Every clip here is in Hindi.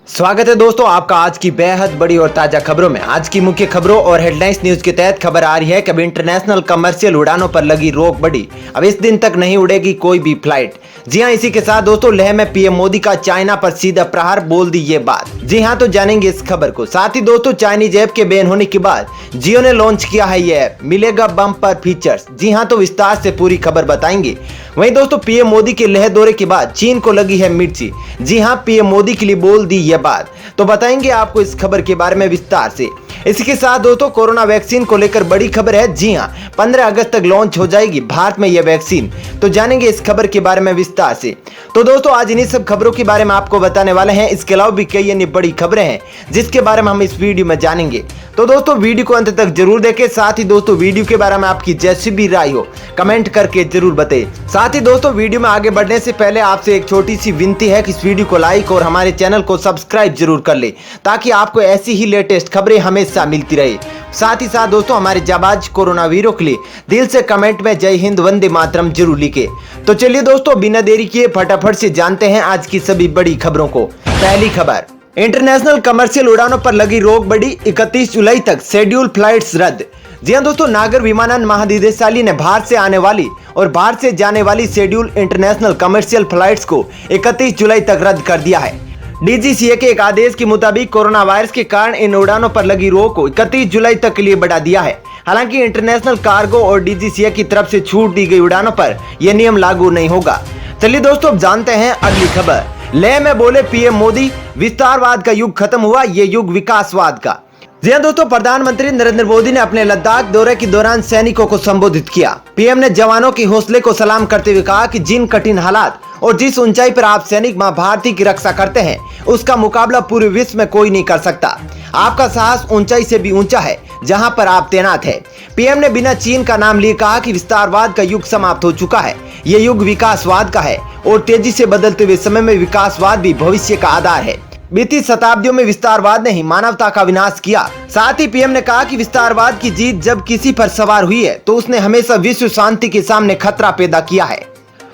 स्वागत है दोस्तों आपका आज की बेहद बड़ी और ताजा खबरों में। आज की मुख्य खबरों और हेडलाइंस न्यूज के तहत खबर आ रही है कि अब इंटरनेशनल कमर्शियल उड़ानों पर लगी रोक बढ़ी। अब इस दिन तक नहीं उड़ेगी कोई भी फ्लाइट। जी हां, इसी के साथ दोस्तों लेह में पीएम मोदी का चाइना पर सीधा प्रहार, बोल दी ये बात। जी हां, तो जानेंगे इस खबर को। साथ ही दोस्तों चाइनीज ऐप के बैन होने के बाद जियो ने लॉन्च किया है ये ऐप, मिलेगा बम्पर फीचर्स। जी हां, तो विस्तार से पूरी खबर बताएंगे। वहीं दोस्तों पीएम मोदी के लेह दौरे के बाद चीन को लगी है मिर्ची। जी हां, पीएम मोदी के लिए बोल दी यह बात, तो बताएंगे आपको इस खबर के बारे में विस्तार से। इसी के साथ दोस्तों कोरोना वैक्सीन को लेकर बड़ी खबर है। जी हां, 15 अगस्त तक लॉन्च हो जाएगी भारत में यह वैक्सीन, तो जानेंगे इस खबर के बारे में विस्तार से। तो दोस्तों आज इन्हीं सब खबरों के बारे में आपको बताने वाले हैं। इसके अलावा भी कई अन्य बड़ी खबरें हैं जिसके बारे में हम इस वीडियो में जानेंगे, तो दोस्तों वीडियो को अंत तक जरूर देखें। साथ ही दोस्तों वीडियो के बारे में आपकी जैसी भी राय हो कमेंट करके जरूर बताइए। साथ ही दोस्तों वीडियो में आगे बढ़ने से पहले आपसे एक छोटी सी विनती है कि इस वीडियो को लाइक और हमारे चैनल को सब्सक्राइब जरूर कर ले, ताकि आपको ऐसी ही लेटेस्ट खबरें हमेशा मिलती रहे। साथ ही साथ दोस्तों हमारे जाबाज कोरोना वीरों के लिए दिल से कमेंट में जय हिंद वंदे मातरम जरूर लिखे। तो चलिए दोस्तों बिना देरी किए फटाफट से जानते हैं आज की सभी बड़ी खबरों को। पहली खबर, इंटरनेशनल कमर्शियल उड़ानों पर लगी रोक बढ़ी, 31 जुलाई तक शेड्यूल फ्लाइट्स रद्द। जी हां दोस्तों, नागर विमानन महानिदेशालय ने भारत से आने वाली और भारत से जाने वाली शेड्यूल इंटरनेशनल कमर्शियल फ्लाइट्स को 31 जुलाई तक रद्द कर दिया है। डीजीसीए के एक आदेश के मुताबिक कोरोना वायरस के कारण इन उड़ानों पर लगी रोक को 31 जुलाई तक के लिए बढ़ा दिया है। हालांकि इंटरनेशनल कार्गो और डीजीसीए की तरफ से छूट दी गई उड़ानों पर यह नियम लागू नहीं होगा। चलिए दोस्तों अब जानते हैं अगली खबर। लेह में बोले पीएम मोदी, विस्तारवाद का युग खत्म हुआ, ये युग विकासवाद का। जी हां दोस्तों, प्रधानमंत्री नरेंद्र मोदी ने अपने लद्दाख दौरे के दौरान सैनिकों को संबोधित किया। पीएम ने जवानों के हौसले को सलाम करते हुए कहा कि जिन कठिन हालात और जिस ऊंचाई पर आप सैनिक मां भारती की रक्षा करते हैं, उसका मुकाबला पूरे विश्व में कोई नहीं कर सकता। आपका साहस ऊंचाई से भी ऊंचा है जहां पर आप तैनात है। पीएम ने बिना चीन का नाम लिए कहा कि विस्तारवाद का युग समाप्त हो चुका है, ये युग विकासवाद का है और तेजी से बदलते हुए समय में विकासवाद भी भविष्य का आधार है। बीती शताब्दियों में विस्तारवाद ने ही मानवता का विनाश किया। साथ ही पीएम ने कहा कि विस्तारवाद की जीत जब किसी पर सवार हुई है तो उसने हमेशा विश्व शांति के सामने खतरा पैदा किया है।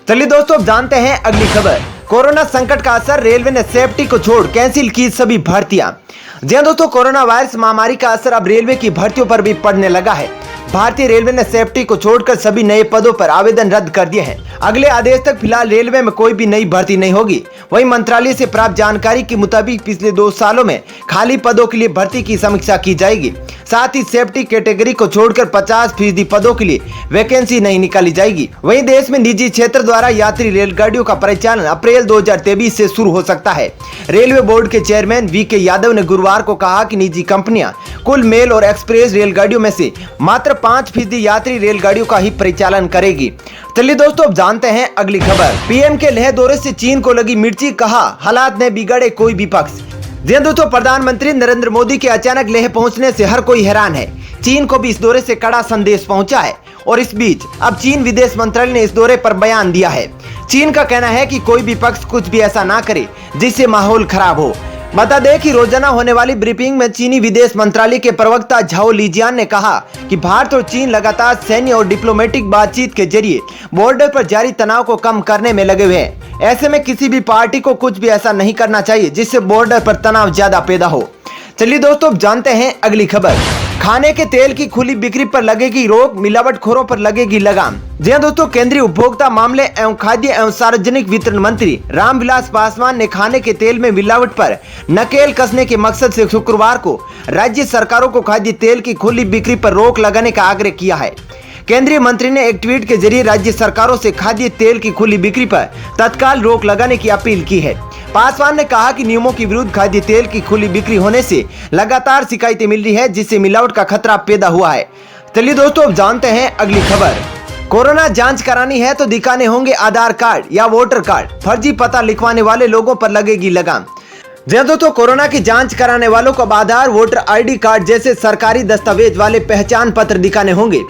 चलिए दोस्तों अब जानते हैं अगली खबर। कोरोना संकट का असर, रेलवे ने सेफ्टी को छोड़ कैंसिल की सभी भर्तियां। जी हां दोस्तों, कोरोना वायरस महामारी का असर अब रेलवे की भर्तियों पर भी पड़ने लगा है। भारतीय रेलवे ने सेफ्टी को छोड़कर सभी नए पदों पर आवेदन रद्द कर दिए हैं। अगले आदेश तक फिलहाल रेलवे में कोई भी नई भर्ती नहीं होगी। वहीं मंत्रालय से प्राप्त जानकारी के मुताबिक पिछले 2 सालों में खाली पदों के लिए भर्ती की समीक्षा की जाएगी। साथ ही सेफ्टी कैटेगरी को छोड़कर 50% पदों के लिए वैकेंसी नहीं निकाली जाएगी। वहीं देश में निजी क्षेत्र द्वारा यात्री रेलगाड़ियों का परिचालन अप्रैल 2023 से शुरू हो सकता है। रेलवे बोर्ड के चेयरमैन वीके यादव ने गुरुवार को कहा कि निजी कंपनियां कुल मेल और एक्सप्रेस रेलगाड़ियों में से मात्र 5% यात्री रेलगाड़ियों का ही परिचालन करेगी। चलिए दोस्तों अब जानते हैं अगली खबर। पीएम के लेह दौरे से चीन को लगी मिर्ची, कहा हालात ने बिगाड़े कोई विपक्ष। जी हां दोस्तों, प्रधानमंत्री नरेंद्र मोदी के अचानक लेह पहुंचने से हर कोई हैरान है। चीन को भी इस दौरे से कड़ा संदेश पहुंचा है और इस बीच अब चीन विदेश मंत्रालय ने इस दौरे पर बयान दिया है। चीन का कहना है कि कोई भी पक्ष कुछ भी ऐसा ना करे जिससे माहौल खराब हो। बता दें कि रोजाना होने वाली ब्रीफिंग में चीनी विदेश मंत्रालय के प्रवक्ता झाओ लीजियान ने कहा कि भारत और चीन लगातार सैन्य और डिप्लोमेटिक बातचीत के जरिए बॉर्डर पर जारी तनाव को कम करने में लगे हुए हैं। ऐसे में किसी भी पार्टी को कुछ भी ऐसा नहीं करना चाहिए जिससे बॉर्डर पर तनाव ज्यादा पैदा हो। चलिए दोस्तों जानते हैं अगली खबर। खाने के तेल की खुली बिक्री पर लगेगी रोक, मिलावटखोरों पर लगेगी लगाम। जी हां दोस्तों, केंद्रीय उपभोक्ता मामले एवं खाद्य एवं सार्वजनिक वितरण मंत्री रामविलास पासवान ने खाने के तेल में मिलावट पर नकेल कसने के मकसद से शुक्रवार को राज्य सरकारों को खाद्य तेल की खुली बिक्री पर रोक लगाने का आग्रह किया है। केंद्रीय मंत्री ने एक ट्वीट के जरिए राज्य सरकारों से खाद्य तेल की खुली बिक्री पर तत्काल रोक लगाने की अपील की है। पासवान ने कहा कि नियमों के विरुद्ध खाद्य तेल की खुली बिक्री होने से लगातार शिकायतें मिल रही है, जिससे मिलावट का खतरा पैदा हुआ है। चलिए दोस्तों अब जानते हैं अगली खबर। कोरोना जांच करानी है तो दिखाने होंगे आधार कार्ड या वोटर कार्ड, फर्जी पता लिखवाने वाले लोगों पर लगेगी लगाम। जी हां दोस्तों, कोरोना की जांच कराने वालों को अब आधार, वोटर आईडी कार्ड जैसे सरकारी दस्तावेज वाले पहचान पत्र दिखाने होंगे।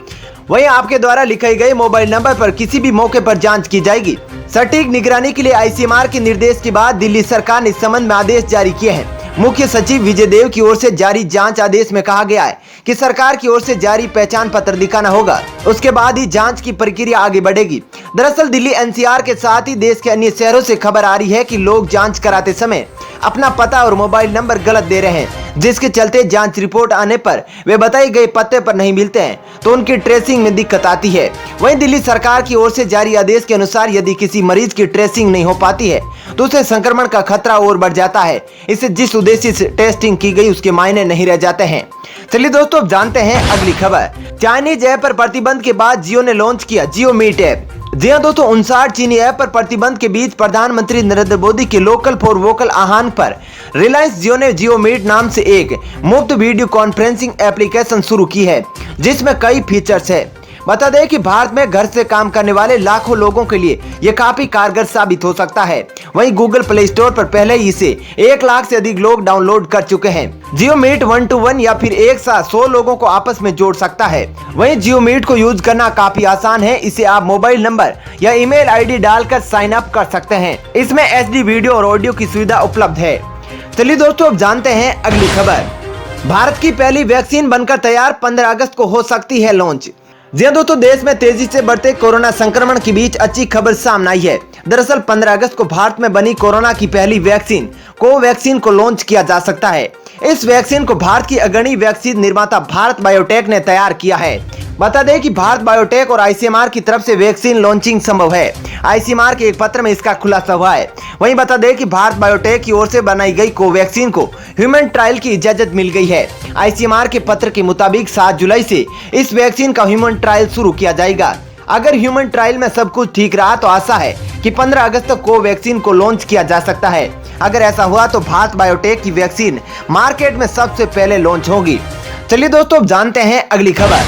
वहीं आपके द्वारा लिखे गए मोबाइल नंबर पर किसी भी मौके पर जांच की जाएगी। सटीक निगरानी के लिए आईसीएमआर के निर्देश के बाद दिल्ली सरकार ने इस संबंध में आदेश जारी किए हैं। मुख्य सचिव विजय देव की ओर से जारी जांच आदेश में कहा गया है कि सरकार की ओर से जारी पहचान पत्र दिखाना होगा, उसके बाद ही जांच की प्रक्रिया आगे बढ़ेगी। दरअसल दिल्ली एनसीआर के साथ ही देश के अन्य शहरों से खबर आ रही है कि लोग जांच कराते समय अपना पता और मोबाइल नंबर गलत दे रहे हैं, जिसके चलते जांच रिपोर्ट आने पर वे बताए गए पते पर नहीं मिलते हैं तो उनकी ट्रेसिंग में दिक्कत आती है। वहीं दिल्ली सरकार की ओर से जारी आदेश के अनुसार यदि किसी मरीज की ट्रेसिंग नहीं हो पाती है तो उसे संक्रमण का खतरा और बढ़ जाता है। इससे जिस उद्देश्य से टेस्टिंग की गई उसके मायने नहीं रह जाते हैं। चलिए दोस्तों, अब जानते हैं अगली खबर। चाइनीज ऐप पर प्रतिबंध के बाद जियो ने लॉन्च किया जियो मीट ऐप। जी हां दोस्तों, 59 चीनी ऐप पर प्रतिबंध के बीच प्रधानमंत्री नरेंद्र मोदी के लोकल फॉर वोकल आह्वान पर रिलायंस जियो ने जियो मीट नाम से एक मुफ्त वीडियो कॉन्फ्रेंसिंग एप्लीकेशन शुरू की है, जिसमें कई फीचर्स है। बता दें कि भारत में घर से काम करने वाले लाखों लोगों के लिए यह काफी कारगर साबित हो सकता है। वहीं गूगल प्ले स्टोर पर पहले ही इसे 1 लाख से अधिक लोग डाउनलोड कर चुके हैं। जियो मीट 1 to 1 या फिर एक साथ 100 लोगों को आपस में जोड़ सकता है। वहीं जियो मीट को यूज करना काफी आसान है। इसे आप मोबाइल नंबर या ईमेल आईडी डालकर साइन अप कर सकते हैं। इसमें HD वीडियो और ऑडियो की सुविधा उपलब्ध है। चलिए दोस्तों, अब जानते हैं अगली खबर। भारत की पहली वैक्सीन बनकर तैयार, 15 अगस्त को हो सकती है लॉन्च। जी हां दोस्तों, देश में तेजी से बढ़ते कोरोना संक्रमण के बीच अच्छी खबर सामने आई है। दरअसल 15 अगस्त को भारत में बनी कोरोना की पहली वैक्सीन कोवैक्सीन को लॉन्च किया जा सकता है। इस वैक्सीन को भारत की अग्रणी वैक्सीन निर्माता भारत बायोटेक ने तैयार किया है। बता दें कि भारत बायोटेक और ICMR की तरफ से वैक्सीन लॉन्चिंग संभव है। ICMR के एक पत्र में इसका खुलासा हुआ है। वहीं बता दें कि भारत बायोटेक की ओर से बनाई गई कोवैक्सीन को ह्यूमन ट्रायल की इजाजत मिल गई है। ICMR के पत्र के मुताबिक 7 जुलाई से इस वैक्सीन का ह्यूमन ट्रायल शुरू किया जाएगा। अगर ह्यूमन ट्रायल में सब कुछ ठीक रहा तो आशा है कि 15 अगस्त तक कोवैक्सीन को लॉन्च किया जा सकता है। अगर ऐसा हुआ तो भारत बायोटेक की वैक्सीन मार्केट में सबसे पहले लॉन्च होगी। चलिए दोस्तों, अब जानते हैं अगली खबर।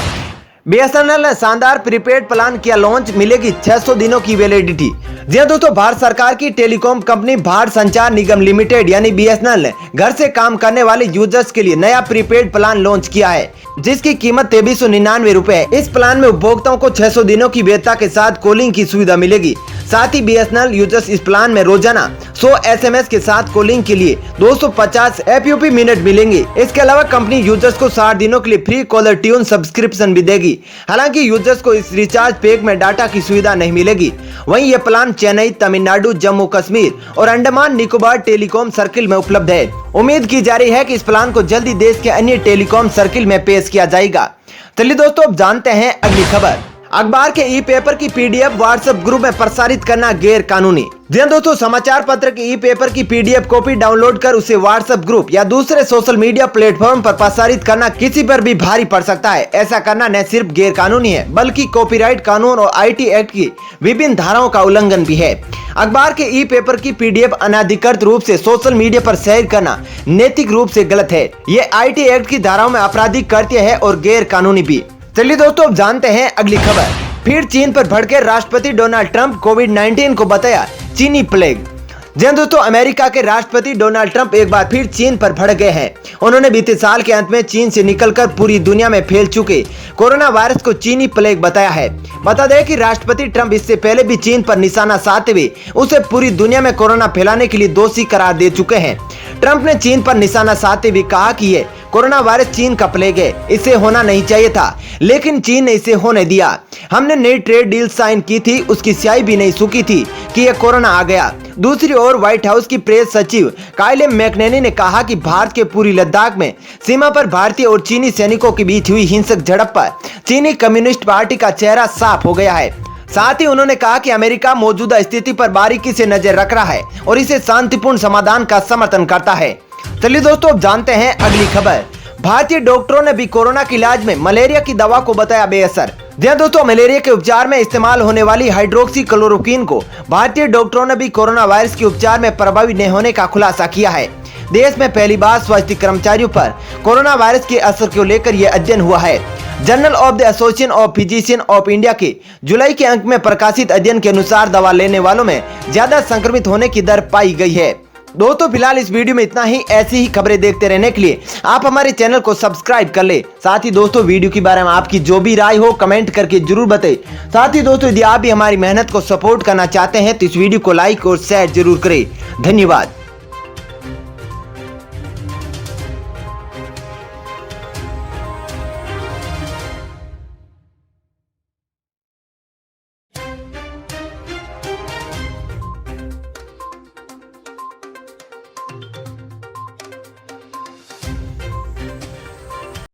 BSNL ने शानदार प्रीपेड प्लान किया लॉन्च, मिलेगी 600 दिनों की वैलिडिटी। जी हां दोस्तों, भारत सरकार की टेलीकॉम कंपनी भारत संचार निगम लिमिटेड यानी BSNL ने घर से काम करने वाले यूजर्स के लिए नया प्रीपेड प्लान लॉन्च किया है, जिसकी कीमत 2399 रुपए है। इस प्लान में उपभोक्ताओं को 600 दिनों की वैधता के साथ कॉलिंग की सुविधा मिलेगी। साथ ही BSNL यूजर्स इस प्लान में रोजाना 100 SMS के साथ कॉलिंग के लिए 250 FUP मिनट मिलेंगे। इसके अलावा कंपनी यूजर्स को 60 दिनों के लिए फ्री कॉलर ट्यून सब्सक्रिप्शन भी देगी। हालांकि यूजर्स को इस रिचार्ज पैक में डाटा की सुविधा नहीं मिलेगी। वहीं यह प्लान चेन्नई, तमिलनाडु, जम्मू कश्मीर और अंडमान निकोबार टेलीकॉम सर्किल में उपलब्ध है। उम्मीद की जा रही है कि इस प्लान को जल्दी देश के अन्य टेलीकॉम सर्किल में पेश किया जाएगा। चलिए दोस्तों, अब जानते हैं अगली खबर। अखबार के ई-पेपर की PDF व्हाट्सएप ग्रुप में प्रसारित करना गैर कानूनी। जी हां दोस्तों, समाचार पत्र के ई-पेपर की PDF कॉपी डाउनलोड कर उसे व्हाट्सएप ग्रुप या दूसरे सोशल मीडिया प्लेटफॉर्म पर प्रसारित करना किसी पर भी भारी पड़ सकता है। ऐसा करना न सिर्फ गैर कानूनी है बल्कि कॉपीराइट कानून और IT एक्ट की विभिन्न धाराओं का उल्लंघन भी है। अखबार के ई-पेपर की PDF अनाधिकृत रूप से सोशल मीडिया पर शेयर करना नैतिक रूप से गलत है। ये IT एक्ट की धाराओं में आपराधिक कृत्य है और गैर कानूनी भी। चलिए दोस्तों, अब जानते हैं अगली खबर। फिर चीन पर भड़के राष्ट्रपति डोनाल्ड ट्रंप, कोविड-19 को बताया चीनी प्लेग। जी हां दोस्तों, अमेरिका के राष्ट्रपति डोनाल्ड ट्रंप एक बार फिर चीन पर भड़क गए हैं। उन्होंने बीते साल के अंत में चीन से निकलकर पूरी दुनिया में फैल चुके कोरोना वायरस को चीनी प्लेग बताया है। बता दें कि राष्ट्रपति ट्रंप इससे पहले भी चीन पर निशाना साधते हुए उसे पूरी दुनिया में कोरोना फैलाने के लिए दोषी करार दे चुके हैं। ट्रंप ने चीन पर निशाना साधते हुए कहा कि ये कोरोना वायरस चीन का प्लेग है, इसे होना नहीं चाहिए था, लेकिन चीन ने इसे होने दिया। हमने नई ट्रेड डील साइन की थी, उसकी स्याही भी नहीं सूखी थी कि यह कोरोना आ गया। दूसरी ओर व्हाइट हाउस की प्रेस सचिव काइले मैकनेनी ने कहा कि भारत के पूरी लद्दाख में सीमा पर भारतीय और चीनी सैनिकों के बीच हुई हिंसक झड़प पर चीनी कम्युनिस्ट पार्टी का चेहरा साफ हो गया है। साथ ही उन्होंने कहा कि अमेरिका मौजूदा स्थिति पर बारीकी से नजर रख रहा है और इसे शांतिपूर्ण समाधान का समर्थन करता है। चलिए दोस्तों, अब जानते हैं अगली खबर। भारतीय डॉक्टरों ने भी कोरोना के इलाज में मलेरिया की दवा को बताया बेअसर। जी हां दोस्तों, मलेरिया के उपचार में इस्तेमाल होने वाली हाइड्रोक्सीक्लोरोक्विन को भारतीय डॉक्टरों ने भी कोरोना वायरस के उपचार में प्रभावी नहीं होने का खुलासा किया है। देश में पहली बार स्वास्थ्य कर्मचारियों पर कोरोना वायरस के असर को लेकर यह अध्ययन हुआ है। Journal of the association of physician of India के जुलाई के अंक में प्रकाशित अध्ययन के अनुसार दवा लेने वालों में ज्यादा संक्रमित होने की दर पाई गई है। दोस्तों, फिलहाल इस वीडियो में इतना ही। ऐसी ही खबरें देखते रहने के लिए आप हमारे चैनल को सब्सक्राइब कर ले। साथ ही दोस्तों, वीडियो के बारे में आपकी जो भी राय हो कमेंट करके जरूर बताएं। साथ ही दोस्तों, यदि आप भी हमारी मेहनत को सपोर्ट करना चाहते हैं तो इस वीडियो को लाइक और शेयर जरूर करें। धन्यवाद।